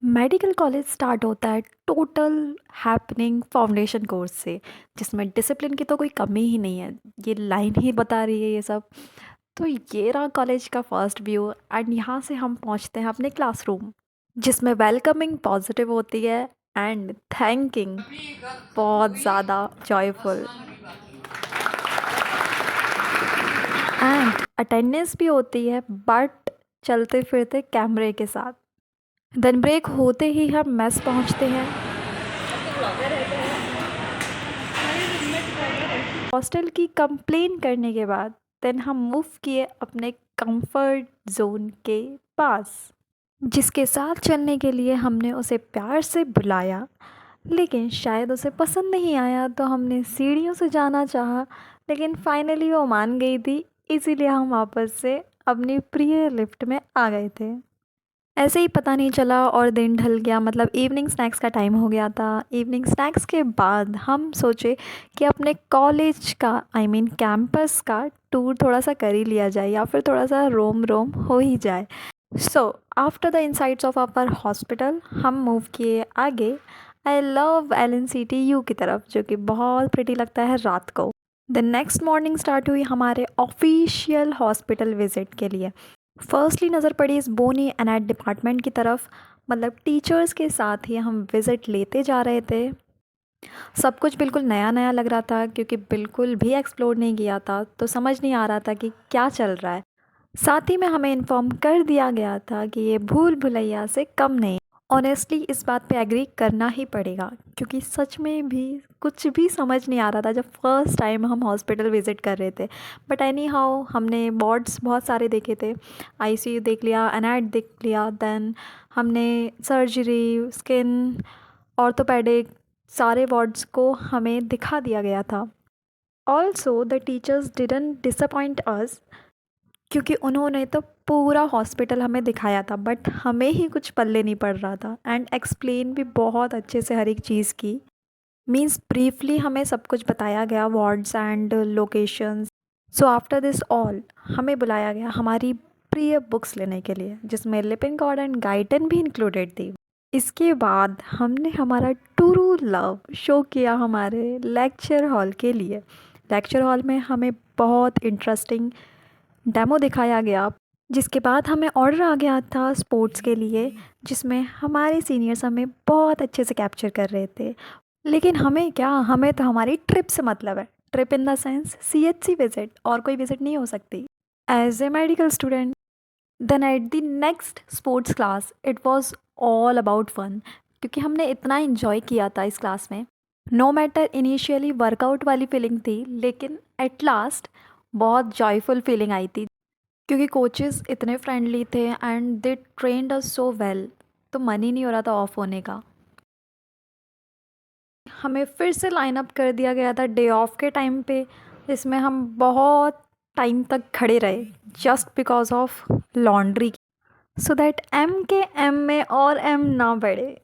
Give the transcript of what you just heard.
Medical college start होता है total happening foundation course से, जिसमें डिसिप्लिन की तो कोई कमी ही नहीं है। ये लाइन ही बता रही है ये सब। तो ये रहा कॉलेज का फर्स्ट व्यू एंड यहाँ से हम पहुँचते हैं अपने क्लासरूम, जिसमें वेलकमिंग पॉजिटिव होती है एंड थैंकिंग बहुत ज़्यादा जॉयफुल एंड अटेंडेंस भी होती है, बट चलते फिरते कैमरे के साथ। देन ब्रेक होते ही हम मेस पहुंचते हैं। हॉस्टल की कंप्लेन करने के बाद देन हम मूव किए अपने कंफर्ट जोन के पास, जिसके साथ चलने के लिए हमने उसे प्यार से बुलाया, लेकिन शायद उसे पसंद नहीं आया तो हमने सीढ़ियों से जाना चाहा, लेकिन फाइनली वो मान गई थी। इसीलिए हम वापस से अपनी प्रिय लिफ्ट में आ गए थे। ऐसे ही पता नहीं चला और दिन ढल गया, मतलब इवनिंग स्नैक्स का टाइम हो गया था। इवनिंग स्नैक्स के बाद हम सोचे कि अपने कॉलेज का कैंपस का टूर थोड़ा सा कर ही लिया जाए, या फिर थोड़ा सा रोम रोम हो ही जाए। So after the insights of our hospital हम मूव किए आगे आई लव LNCTU की तरफ, जो कि बहुत प्रिटी लगता है रात को। द नेक्स्ट मॉर्निंग स्टार्ट हुई हमारे ऑफिशियल हॉस्पिटल विज़िट के लिए। फर्स्टली नज़र पड़ी इस बोनी एनाट डिपार्टमेंट की तरफ, मतलब टीचर्स के साथ ही हम विज़िट लेते जा रहे थे। सब कुछ बिल्कुल नया नया लग रहा था, क्योंकि बिल्कुल भी एक्सप्लोर नहीं किया था, तो समझ नहीं आ रहा था कि क्या चल रहा है। साथ ही में हमें इन्फॉर्म कर दिया गया था कि ये भूल भुलैया से कम नहीं। ऑनेस्टली इस बात पे एग्री करना ही पड़ेगा, क्योंकि सच में भी कुछ भी समझ नहीं आ रहा था जब फर्स्ट टाइम हम हॉस्पिटल विज़िट कर रहे थे। बट एनी हाउ हमने वार्ड्स बहुत सारे देखे थे। ICU देख लिया, एनएट देख लिया, देन हमने सर्जरी, स्किन, ऑर्थोपेडिक, सारे वार्ड्स को हमें दिखा दिया गया था। Also the teachers didn't disappoint us, क्योंकि उन्होंने तो पूरा हॉस्पिटल हमें दिखाया था, बट हमें ही कुछ पल्ले नहीं पड़ रहा था। एंड एक्सप्लेन भी बहुत अच्छे से हर एक चीज़ की, मीन्स ब्रीफली हमें सब कुछ बताया गया, wards and locations. So after this all हमें बुलाया गया हमारी प्रिय बुक्स लेने के लिए, जिसमें लिपिंग कॉर्ड एंड गाइडन भी इंक्लूडेड थी। इसके बाद हमने हमारा ट्रू लव शो किया हमारे लेक्चर हॉल के लिए। लेक्चर हॉल में हमें बहुत इंटरेस्टिंग डेमो दिखाया गया, जिसके बाद हमें ऑर्डर आ गया था स्पोर्ट्स के लिए, जिसमें हमारे सीनियर्स हमें बहुत अच्छे से कैप्चर कर रहे थे। लेकिन हमें क्या, हमें तो हमारी ट्रिप से मतलब है। Trip in the sense CHC visit, और कोई विजिट नहीं हो सकती as a medical student. Then at the next sports class it was all about fun, क्योंकि हमने इतना इन्जॉय किया था इस क्लास में। नो मैटर इनिशियली वर्कआउट वाली फीलिंग थी, लेकिन एट लास्ट बहुत जॉयफुल फीलिंग आई थी, क्योंकि कोचेस इतने फ्रेंडली थे and they trained us so well. तो मन ही नहीं हो रहा था ऑफ होने का। हमें फिर से लाइन अप कर दिया गया था डे ऑफ के टाइम पे, जिसमें हम बहुत टाइम तक खड़े रहे just because of laundry, so that M के M में और M ना बढ़े।